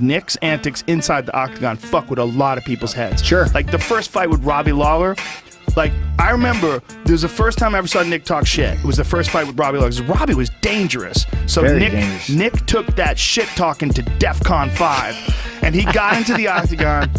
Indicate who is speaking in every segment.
Speaker 1: Nick's antics inside the octagon fuck with a lot of people's heads.
Speaker 2: Sure.
Speaker 1: Like the first fight with Robbie Lawler, like I remember there was the first time I ever saw Nick talk shit. It was the first fight with Robbie Lawler. 'Cause Robbie was dangerous. So
Speaker 2: Dangerous.
Speaker 1: Nick took that shit talking to DEFCON 5 and he got into the octagon.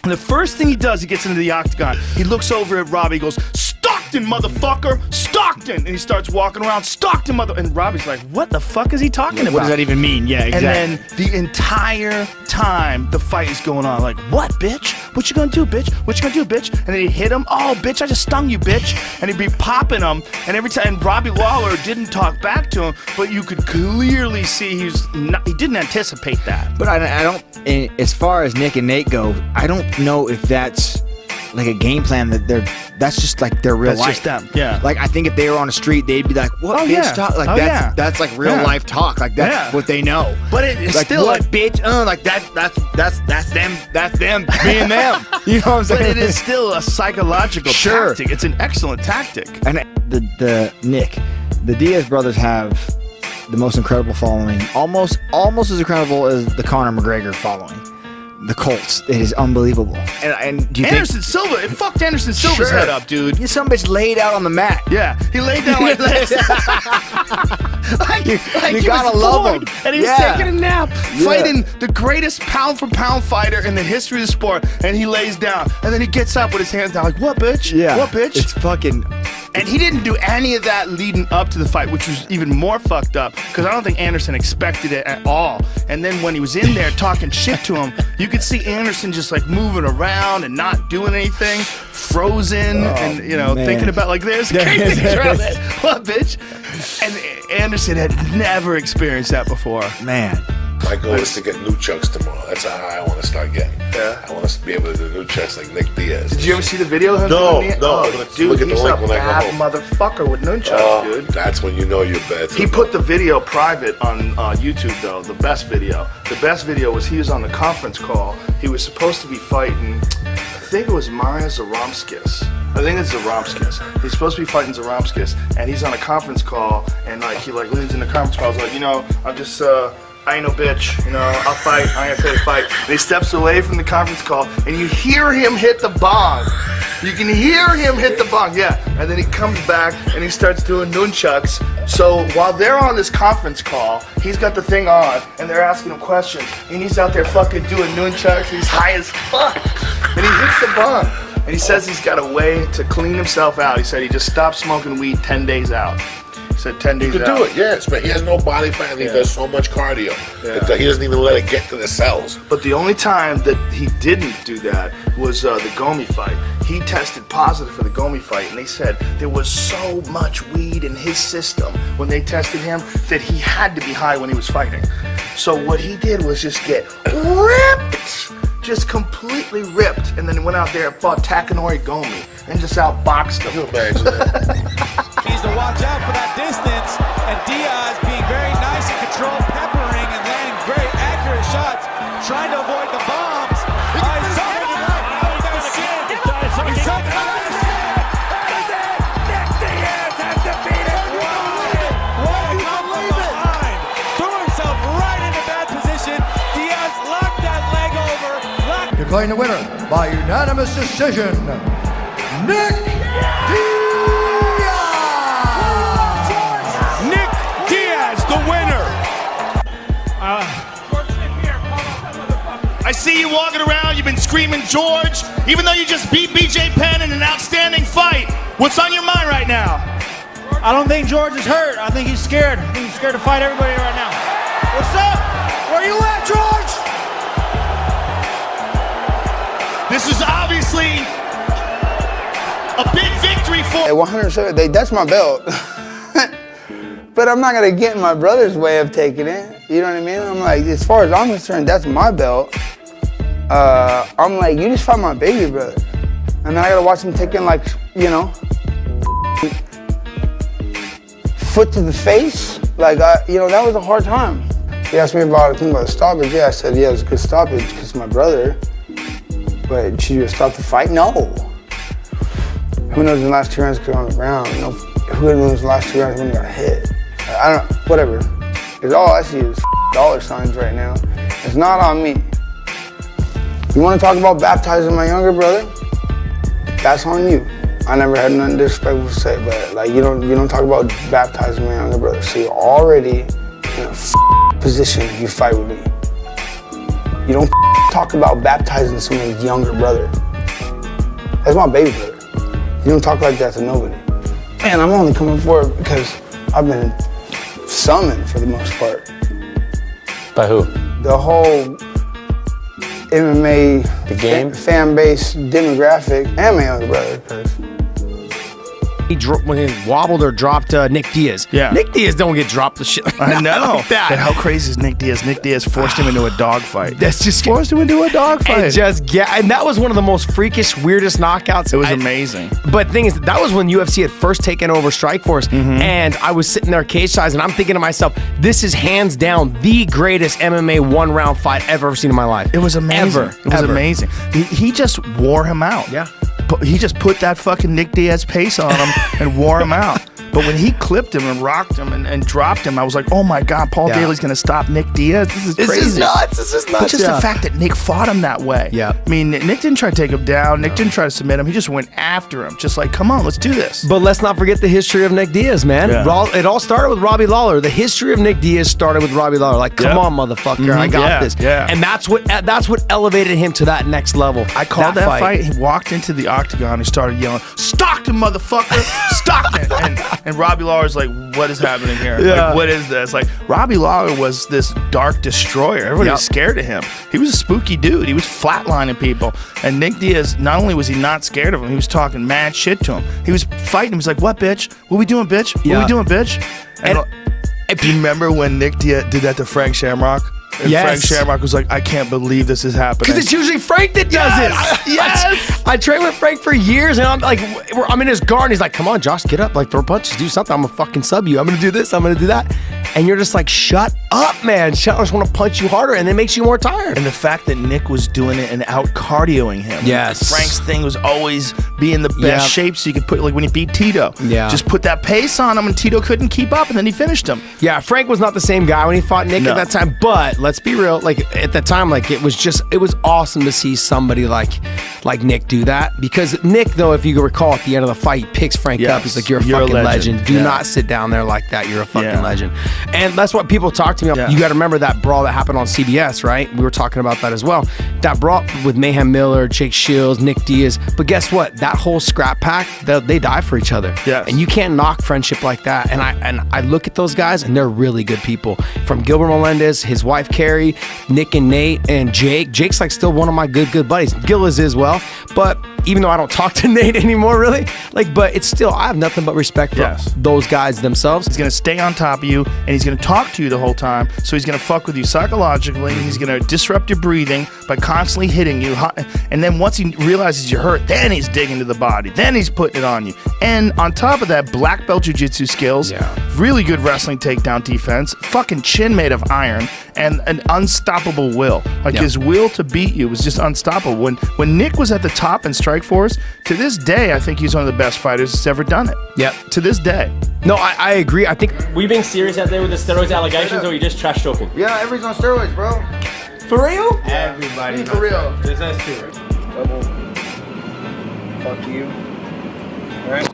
Speaker 1: And the first thing he does, he gets into the octagon, he looks over at Robbie, he goes, "Stockton, motherfucker! Stockton!" And he starts walking around, "Stockton, mother..." And Robbie's like, what the fuck is he talking about?
Speaker 2: What does that even mean? Yeah, exactly.
Speaker 1: And then the entire time the fight is going on, like, "What, bitch? What you gonna do, bitch? What you gonna do, bitch?" And then he'd hit him, "Oh, bitch, I just stung you, bitch." And he'd be popping him, and every time, and Robbie Lawler didn't talk back to him, but you could clearly see he didn't anticipate that.
Speaker 2: But I don't, as far as Nick and Nate go, I don't know if that's like a game plan that's just like their real life.
Speaker 1: That's just them, yeah.
Speaker 2: Like I think if they were on the street, they'd be like, "What, bitch,
Speaker 1: yeah.
Speaker 2: talk?" Like that's like real life talk. Like that's what they know.
Speaker 1: But it's
Speaker 2: like,
Speaker 1: still
Speaker 2: what,
Speaker 1: like,
Speaker 2: bitch? That's them. That's them being them. You know what I'm saying?
Speaker 1: but it is still a psychological tactic. It's an excellent tactic.
Speaker 2: And the Diaz brothers have the most incredible following, almost as incredible as the Conor McGregor following. The Colts, it is unbelievable. And do you
Speaker 1: Anderson Silva, it fucked Anderson Silva's head up, dude.
Speaker 2: Some bitch laid out on the mat.
Speaker 1: Yeah, he laid down like this.
Speaker 2: You
Speaker 1: he
Speaker 2: gotta
Speaker 1: was
Speaker 2: love
Speaker 1: bored,
Speaker 2: him.
Speaker 1: and he was taking a nap, fighting the greatest pound-for-pound fighter in the history of the sport, and he lays down, and then he gets up with his hands down like, "What, bitch?
Speaker 2: Yeah.
Speaker 1: What, bitch?"
Speaker 2: It's fucking...
Speaker 1: And he didn't do any of that leading up to the fight, which was even more fucked up, because I don't think Anderson expected it at all. And then when he was in there talking shit to him, you could see Anderson just like moving around and not doing anything, frozen, and thinking about like this. What, bitch? And Anderson had never experienced that before.
Speaker 2: Man.
Speaker 3: My goal is to get new chucks tomorrow. That's how I want to start getting.
Speaker 1: Yeah.
Speaker 3: I want us to be able to do new chucks like Nick Diaz.
Speaker 1: Did you ever see the video of him?
Speaker 3: No.
Speaker 1: Oh, dude,
Speaker 3: Look at the
Speaker 1: he's
Speaker 3: link
Speaker 1: a
Speaker 3: when I go
Speaker 1: bad
Speaker 3: home.
Speaker 1: motherfucker with nunchucks, dude.
Speaker 3: That's when you know you're bad.
Speaker 1: He put the video private on YouTube, though, the best video. The best video was he was on the conference call. He was supposed to be fighting, I think it was Maria Zaromskis. I think it's Zaromskis. He's supposed to be fighting Zaromskis, and he's on a conference call, and he leans in the conference call, he's like, I'm just, I ain't no bitch, I'll fight, I ain't afraid to fight. And he steps away from the conference call, and you hear him hit the bong. You can hear him hit the bong, yeah. And then he comes back, and he starts doing nunchucks. So while they're on this conference call, he's got the thing on, and they're asking him questions, and he's out there fucking doing nunchucks, he's high as fuck. And he hits the bong. And he says he's got a way to clean himself out. He said he just stopped smoking weed 10 days out. He said 10 days out.
Speaker 3: You could do it, yes, but he has no body fat and he does so much cardio that he doesn't even let it get to the cells.
Speaker 1: But the only time that he didn't do that was the Gomi fight. He tested positive for the Gomi fight, and they said there was so much weed in his system when they tested him that he had to be high when he was fighting. So what he did was just get ripped. Just completely ripped, and then went out there and fought Takanori Gomi and just outboxed him.
Speaker 3: Can you imagine that?
Speaker 4: Needs to watch out for that distance, and Diaz being very nice and controlled, peppering and landing very accurate shots, trying to avoid the bombs.
Speaker 5: Declaring the winner by unanimous decision, Nick Diaz!
Speaker 6: Nick Diaz, the winner!
Speaker 1: I see you walking around, you've been screaming George, even though you just beat BJ Penn in an outstanding fight. What's on your mind right now?
Speaker 7: I don't think George is hurt. I think he's scared. I think he's scared to fight everybody right now. What's up? Where you at, George?
Speaker 1: This is obviously a big victory for...
Speaker 8: At 107, that's my belt. But I'm not gonna get in my brother's way of taking it. You know what I mean? I'm like, as far as I'm concerned, that's my belt. I'm like, you just fought my baby brother. And then I gotta watch him taking foot to the face. Like, that was a hard time. He asked me about the stoppage. Yeah, I said, yeah, it was a good stoppage because my brother. But should you stop the fight? No. Who knows the last 2 rounds because on the ground? Who knows the last 2 rounds when you got hit? I don't know, whatever. Because all I see is dollar signs right now. It's It's not on me. You want to talk about baptizing my younger brother? That's on you. I never had nothing disrespectful to say, but like you don't talk about baptizing my younger brother. So you're already in a position if you fight with me. You don't talk about baptizing someone's younger brother. That's my baby brother. You don't talk like that to nobody. Man, I'm only coming forward because I've been summoned for the most part.
Speaker 9: By who?
Speaker 8: The whole MMA
Speaker 9: The game?
Speaker 8: fan base demographic and my younger brother. 'Cause
Speaker 10: when he wobbled or dropped Nick Diaz.
Speaker 1: Yeah.
Speaker 10: Nick Diaz don't get dropped the shit like
Speaker 1: I know.
Speaker 10: like that.
Speaker 1: But how crazy is Nick Diaz? Nick Diaz forced him into a dogfight.
Speaker 10: That's just
Speaker 1: Forced him into a dogfight.
Speaker 10: and that was one of the most freakish, weirdest knockouts.
Speaker 1: It was amazing.
Speaker 10: But the thing is, that was when UFC had first taken over Strikeforce, and I was sitting there cage size, and I'm thinking to myself, this is hands down the greatest MMA one-round fight I've ever seen in my life.
Speaker 1: It was amazing. It was
Speaker 10: Ever.
Speaker 1: amazing. He just wore him out.
Speaker 10: Yeah.
Speaker 1: He just put that fucking Nick Diaz pace on him and wore him out. But when he clipped him and rocked him and dropped him, I was like, oh my God, Paul Daly's going to stop Nick Diaz? This is crazy.
Speaker 10: This is nuts. This is nuts.
Speaker 1: But just the fact that Nick fought him that way.
Speaker 10: Yeah.
Speaker 1: I mean, Nick didn't try to take him down. Nick didn't try to submit him. He just went after him. Just like, come on, let's do this.
Speaker 10: But let's not forget the history of Nick Diaz, man.
Speaker 1: Yeah.
Speaker 10: It all started with Robbie Lawler. The history of Nick Diaz started with Robbie Lawler. Like, come on, motherfucker, I got this.
Speaker 1: Yeah.
Speaker 10: And that's what elevated him to that next level.
Speaker 1: I called that fight. He walked into the octagon. He started yelling, "Stockton, motherfucker, Stockton!" and Robbie Lawler's like, "What is happening here?
Speaker 10: Yeah.
Speaker 1: Like, what is this?" Like, Robbie Lawler was this dark destroyer. Everybody was scared of him. He was a spooky dude. He was flatlining people. And Nick Diaz, not only was he not scared of him, he was talking mad shit to him. He was fighting him. He's like, "What, bitch? What we doing, bitch? What we doing, bitch?" And do you remember when Nick Diaz did that to Frank Shamrock? And Frank Shamrock was like, "I can't believe this is happening."
Speaker 10: Because it's usually Frank that does it.
Speaker 1: Yes.
Speaker 10: I trained with Frank for years, and I'm like, I'm in his guard, and he's like, "Come on, Josh, get up, like throw punches, do something. I'm gonna fucking sub you. I'm gonna do this. I'm gonna do that." And you're just like, "Shut up, man! I just want to punch you harder," and it makes you more tired.
Speaker 1: And the fact that Nick was doing it and out cardioing him.
Speaker 10: Yes.
Speaker 1: Frank's thing was always be in the best shape so you could put, like when he beat Tito.
Speaker 10: Yeah.
Speaker 1: Just put that pace on him and Tito couldn't keep up and then he finished him.
Speaker 10: Yeah, Frank was not the same guy when he fought Nick at that time, but let's be real, like at the time, like it was awesome to see somebody like Nick do that, because Nick, though, if you recall at the end of the fight, he picks Frank up. He's like, you're a fucking legend. Do not sit down there like that. You're a fucking legend. And that's what people talk to me about. You got to remember that brawl that happened on CBS, right? We were talking about that as well. That brawl with Mayhem Miller, Jake Shields, Nick Diaz. But guess what? That whole scrap pack, they die for each other.
Speaker 1: Yes.
Speaker 10: And you can't knock friendship like that. And I look at those guys, and they're really good people. From Gilbert Melendez, his wife Carrie, Nick and Nate, and Jake. Jake's like still one of my good buddies. Gil is as well. But even though I don't talk to Nate anymore, really, but it's still, I have nothing but respect for those guys themselves.
Speaker 1: He's gonna stay on top of you, and he's gonna talk to you the whole time. So he's gonna fuck with you psychologically. He's gonna disrupt your breathing by constantly hitting you. And then once he realizes you're hurt, then he's digging to the body. Then he's putting it on you. And on top of that, black belt jiu-jitsu skills, really good wrestling takedown defense, fucking chin made of iron, and an unstoppable will. Like his will to beat you was just unstoppable. When Nick was at the top in Strikeforce, to this day, I think he's one of the best fighters that's ever done it.
Speaker 10: Yep.
Speaker 1: To this day.
Speaker 10: No, I agree. I think.
Speaker 9: Were you being serious out there with the steroids allegations, or were you just trash talking?
Speaker 8: yeah, everybody's on steroids, bro.
Speaker 10: For real?
Speaker 9: Everybody.
Speaker 8: For real.
Speaker 9: There's us too.
Speaker 8: Double. Fuck you. Right?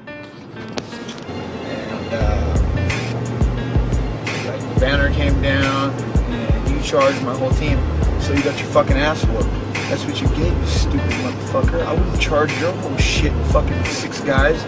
Speaker 8: And like the banner came down, and you charged my whole team, so you got your fucking ass whooped. That's what you get, you stupid motherfucker. I wouldn't charge your whole shit, fucking 6 guys.